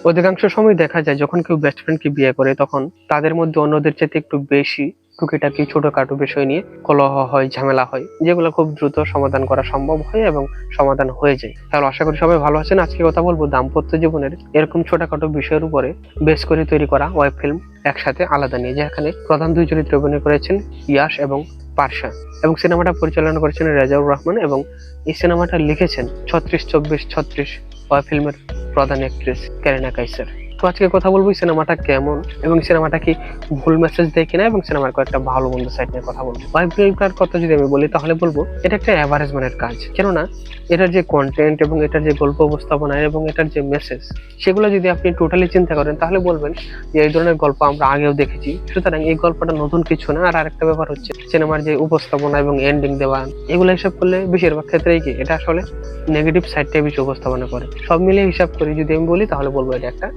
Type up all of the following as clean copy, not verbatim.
অধিকাংশ সময় দেখা যায় যখন কেউ বেস্ট ফ্রেন্ডকে বিয়ে করে তখন তাদের মধ্যে অন্যদের চাইতে একটু বেশি টুকিটাকি ছোটখাটো বিষয় নিয়ে কলহ হয়, ঝামেলা হয়, যেগুলো খুব দ্রুত সমাধান করা সম্ভব হয় এবং সমাধান হয়ে যায়। তাহলে আশা করি সবাই ভালো আছেন। আজকে কথা বলবো দাম্পত্য জীবনের এরকম ছোটখাটো বিষয়ের উপরে বেশ করে তৈরি করা ওয়েব ফিল্ম একসাথে আলাদা নিয়ে, যেখানে প্রধান দুই চরিত্রে অভিনয় করেছেন ইয়াশ এবং পারশা, এবং সিনেমাটা পরিচালনা করেছেন রেজাউর রহমান, এবং এই সিনেমাটা লিখেছেন 36-24-36 ওয়েব ফিল্মের প্রধান অ্যাক্ট্রেস ক্যারিনা কাইসার। তো আজকে কথা বলবো সিনেমাটা কেমন এবং সিনেমাটা কি ভুল মেসেজ দেয় কিনা, এবং সিনেমার কয়েকটা ভালো মন্দ সাইড নিয়ে কথা বলবো। ওয়েব ফিল্মটার কথা যদি আমি বলি তাহলে বলবো এটা একটা অ্যাভারেজ মানের কাজ, কেননা এটার যে কন্টেন্ট এবং এটার যে গল্প উপস্থাপনা এবং এটার যে মেসেজ, সেগুলো যদি আপনি টোটালি চিন্তা করেন তাহলে বলবেন যে এই ধরনের গল্প আমরা আগেও দেখেছি, সুতরাং এই গল্পটা নতুন কিছু না। আর আরেকটা ব্যাপার হচ্ছে সিনেমার যে উপস্থাপনা এবং এন্ডিং দেওয়া, এগুলো হিসাব করলে বেশিরভাগ ক্ষেত্রেই কি এটা আসলে নেগেটিভ সাইডটাই বেশি উপস্থাপনা করে। সব মিলিয়ে হিসাব করে যদি আমি বলি তাহলে বলবো এটা একটা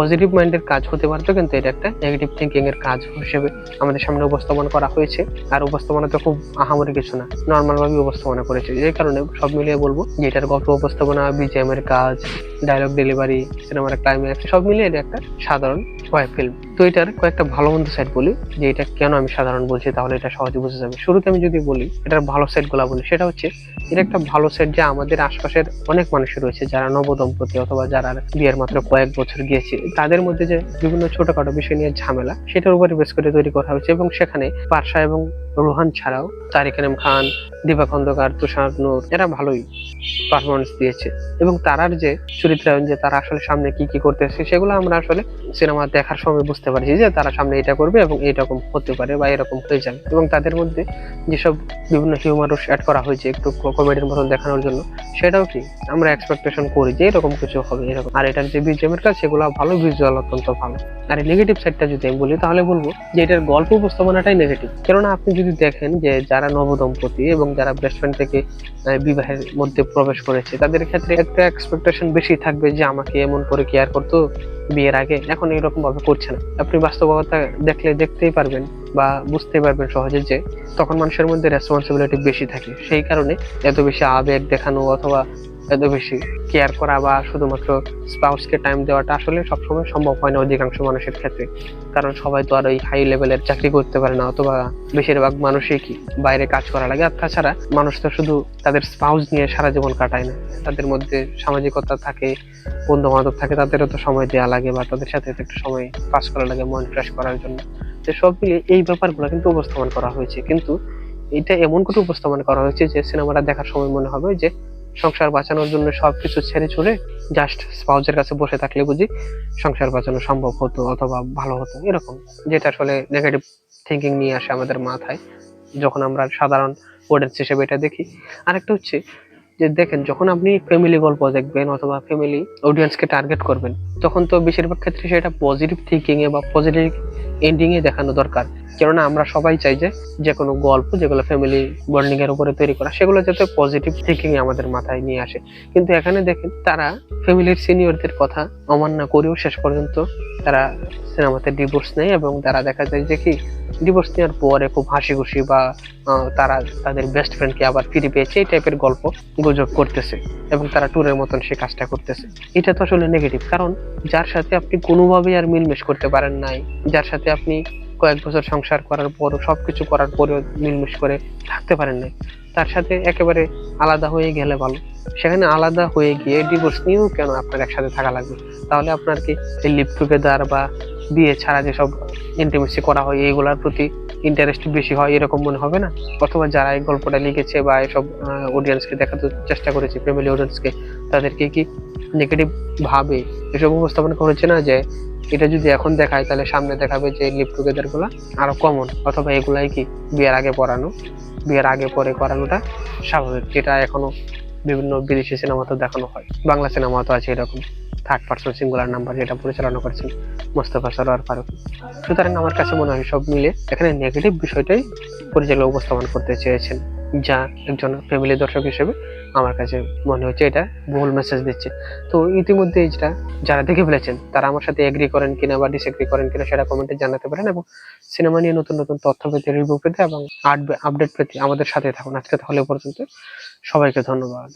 পজিটিভ মাইন্ডের কাজ হতে পারতো, কিন্তু এটা একটা নেগেটিভ থিঙ্কিং এর কাজ হিসেবে আমাদের সামনে উপস্থাপন করা হয়েছে। আর উপস্থাপনা তো খুব আহামরি কিছু না, নর্মাল ভাবে উপস্থাপনা করেছে, যে কারণে সব মিলিয়ে বলবো যে এটার গল্প উপস্থাপনা, বিজিএম এর কাজ, ডায়লগ ডেলিভারি, সিনেমার ক্লাইম্যাক্স, সব মিলিয়ে এটা একটা সাধারণ ওয়েব ফিল্ম। তো এটার কয়েকটা ভালো মন্দ সাইড বলি, যে এটা কেন আমি সাধারণ বলছি তাহলে এটা সহজে বুঝে যাবে। শুরুতে আমি যদি বলি এটার ভালো সাইড গুলা বলি, সেটা হচ্ছে এটা একটা ভালো সাইড যে আমাদের আশপাশের অনেক মানুষই রয়েছে যারা নবদম্পতি অথবা যারা বিয়ের মাত্র কয়েক বছর গিয়েছে, তাদের মধ্যে যে বিভিন্ন ছোটখাটো বিষয় নিয়ে ঝামেলা, সেটার উপরে বেশ করে তৈরি করা হয়েছে। এবং সেখানে পারসা এবং রোহান ছাড়াও তারিক আনাম খান, দীপা খন্দকার, তুষার নূর, এরা ভালোই পারফরমেন্স দিয়েছে। এবং তারার যে চরিত্রায়ন, যে তারা আসলে সামনে কি কি করতেছে, সেগুলো আমরা আসলে সিনেমা দেখার সময় বুঝতে পারছি যে তারা সামনে এটা করবে এবং এরকম হতে পারে বা এরকম হয়ে যাবে। এবং তাদের মধ্যে যেসব বিভিন্ন হিউমারস অ্যাড করা হয়েছে একটু কমেডির মতন দেখানোর জন্য, সেটাও কি আমরা এক্সপেকটেশন করি যে এরকম কিছু হবে এরকম। আর এটার যে বিজিএম এর কাজ, সেগুলো ভালো, ভিজুয়াল অত্যন্ত ভালো। আর এই নেগেটিভ সাইডটা যদি আমি বলি তাহলে বলবো যে এটার গল্প উপস্থাপনাটাই নেগেটিভ। কেননা আপনি যদি দেখেন যে যারা নবদম্পতি এবং যারা বেস্ট ফ্রেন্ড থেকে বিবাহের মধ্যে প্রবেশ করেছে, তাদের ক্ষেত্রে একটা এক্সপেকটেশন বেশি থাকবে যে আমাকে এমন করে কেয়ার করতো বিয়ের আগে, এখন এরকম ভাবে করছে না। আপনি বাস্তবতা দেখতেই পারবেন বা বুঝতেই পারবেন সহজে যে তখন মানুষের মধ্যে রেসপন্সিবিলিটি বেশি থাকে, সেই কারণে এত বেশি আবেগ দেখানো অথবা এত বেশি কেয়ার করা বা শুধুমাত্র স্পাউসকে টাইম দেওয়াটা আসলে সবসময় সম্ভব হয় না অধিকাংশ মানুষের ক্ষেত্রে। কারণ সবাই তো আর ওই হাই লেভেলের চাকরি করতে পারে না, অথবা বেশিরভাগ মানুষই কি বাইরে কাজ করা লাগে। আর তাছাড়া মানুষ তো শুধু তাদের স্পাউস নিয়ে সারা জীবন কাটায় না, তাদের মধ্যে সামাজিকতা থাকে, বন্ধু বান্ধব থাকে, তাদেরও তো সময় দেওয়া লাগে বা তাদের সাথে একটু সময় পাস করা লাগে মন ফ্রেশ করার জন্য। তো সব মিলিয়ে এই ব্যাপারগুলো কিন্তু উপস্থাপন করা হয়েছে, কিন্তু এটা এমন করে উপস্থাপন করা হয়েছে যে সিনেমাটা দেখার সময় মনে হবে যে সংসার বাঁচানোর জন্য সবকিছু ছেড়ে ছুড়ে জাস্ট স্পাউসের কাছে বসে থাকলে বুঝি সংসার বাঁচানো সম্ভব হতো অথবা ভালো হতো, এরকম। যেটা আসলে নেগেটিভ থিঙ্কিং নিয়ে আসে আমাদের মাথায় যখন আমরা সাধারণ অডিয়েন্স হিসেবে এটা দেখি। আরেকটা হচ্ছে যে দেখেন, যখন আপনি ফ্যামিলি গল্প দেখবেন অথবা ফ্যামিলি অডিয়েন্সকে টার্গেট করবেন, তখন তো বেশিরভাগ ক্ষেত্রে সেটা পজিটিভ থিঙ্কিং এ বা পজিটিভ এন্ডিং এ দেখানো দরকার। কেননা আমরা সবাই চাই যে যে কোনো গল্প যেগুলো ফ্যামিলি বন্ডিং এর উপরে তৈরি করা, সেগুলো যাতে পজিটিভ থিঙ্কিং এ আমাদের মাথায় নিয়ে আসে। কিন্তু এখানে দেখেন তারা ফ্যামিলির সিনিয়রদের কথা অমান্য করেও শেষ পর্যন্ত তারা সিনেমাতে ডিভোর্স নেয়, এবং তারা দেখা যায় যে কি ডিভোর্স নেওয়ার পরে খুব হাসি খুশি বা তারা তাদের বেস্ট ফ্রেন্ডকে আবার ফিরে পেয়েছে এই টাইপের গল্প গুজব করতেছে, এবং তারা ট্যুরের মতন সে কাজটা করতেছে। এটা তো আসলে নেগেটিভ, কারণ যার সাথে আপনি কোনোভাবেই আর মিলমেশ করতে পারেন নাই, যার সাথে আপনি কয়েক বছর সংসার করার পর সবকিছু করার পরেও মিলমিশ করে থাকতে পারেন নাই, তার সাথে একেবারে আলাদা হয়ে গেলে ভালো। সেখানে আলাদা হয়ে গিয়ে ডিভোর্স নিয়েও কেন আপনার একসাথে থাকা লাগবে? তাহলে আপনার কি এই লিভ টুগেদার বা বিয়ে ছাড়া যেসব ইন্টিমেসি করা হয় এইগুলার প্রতি ইন্টারেস্ট বেশি হয় এরকম মনে হবে না? অথবা যারা এই গল্পটা লিখেছে বা এসব অডিয়েন্সকে দেখাতে চেষ্টা করেছে, ফ্যামিলি অডিয়েন্সকে, তাদেরকে কি নেগেটিভ ভাবে এসব উপস্থাপন করেছে না যে এটা যদি এখন দেখায় তাহলে সামনে দেখাবে যে লিভ টুগেদার গুলা আরো কমন, অথবা এগুলাই কি বিয়ের আগে পড়ানো, বিয়ের আগে পরে করানোটা স্বাভাবিক, যেটা এখনো বিভিন্ন বিদেশি সিনেমাতে দেখানো হয়, বাংলা সিনেমাতে আছে এরকম থার্ড পার্সন সিঙ্গুলার নাম্বার, যেটা পরিচালনা করেছেন মোস্তফা সরোয়ার ফারুকী। সুতরাং আমার কাছে মনে হয় সব মিলে এখানে নেগেটিভ বিষয়টাই পরিচালক উপস্থাপন করতে চেয়েছেন, যা একজন ফ্যামিলি দর্শক হিসেবে আমার কাছে মনে হচ্ছে এটা ভুল মেসেজ দিচ্ছে। তো ইতিমধ্যে যেটা যারা দেখে ফেলেছেন তারা আমার সাথে এগ্রি করেন কিনা বা ডিসএগ্রি করেন কিনা সেটা কমেন্টে জানাতে পারেন, এবং সিনেমা নিয়ে নতুন নতুন তথ্য পেতে, রিভিউ পেতে এবং আপডেট পেতে আমাদের সাথে থাকুন। আজকে তাহলে পর্যন্ত, সবাইকে ধন্যবাদ।